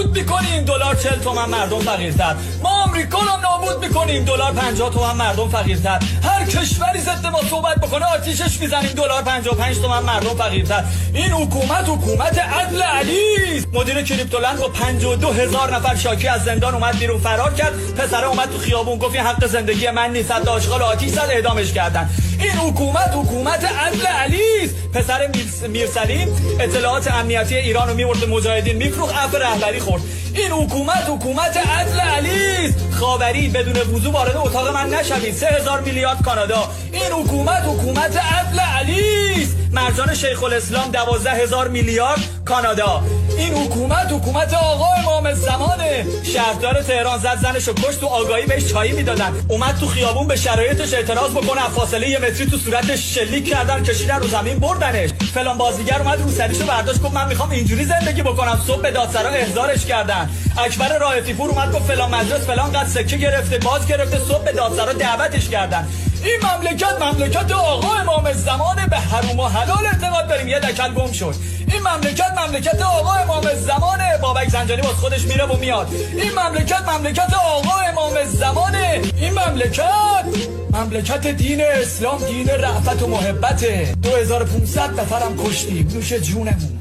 نابود میکنیم، دلار 40 تومن مردم فقیرتر. ما آمریکا رو نابود میکنیم، دلار 50 تومن مردم فقیرتر. هر کشوری ضد ما صحبت بکنه آتیشش میزنیم، دلار 55 تومن مردم فقیرتر. این حکومت عدل علی است. مدیر کریپتولند با 52,000 نفر شاکی از زندان اومد بیرون، فرار کرد. پسره اومد تو خیابون گفت این حق زندگی من نیست، صد آشغال آتیش زد، اعدامش کردن. این حکومت عدل علی است. پسر میرسلیم اطلاعات امنیتی ایران رو میورد مجاهدین میفروخت، عفو رهبری خورد. این حکومت عدل علی است. خاوری بدون وضو وارد اتاق من نشوید، 3000 میلیارد کانادا. این حکومت عدل علی است. مرجان شیخ الاسلام 12,000 میلیارد کانادا. این حکومت آقا امام زمانه. شهردار تهران زد زنشو کشت، تو آگاهی بهش چایی میدادن. اومد تو خیابون به شرایطش اعتراض بکنه، فاصله 1 متری تو صورتش شلیک کردن، کشیدن رو زمین بردنش. فلان بازیگر اومد رو سریشو برداشت گفت من میخوام اینجوری زندگی بکنم، صبح به دادسرا احضارش کردن. اکبر رائفی پور اومد گفت فلان مجلس فلان قد سکه گرفته، باز گرفته، صبح به دادسرا دعوتش کردن. این مملکت آقا امام زمانه. به حروم و حلال اعتقاد داریم، یه دکل گم شد. این مملکت آقا امام زمانه. بابک زنجانی باز خودش میره و میاد. این مملکت آقا امام زمانه. این مملکت دین اسلام، دین رأفت و محبته. 2500 نفرم کشتیم، نوش جونمون.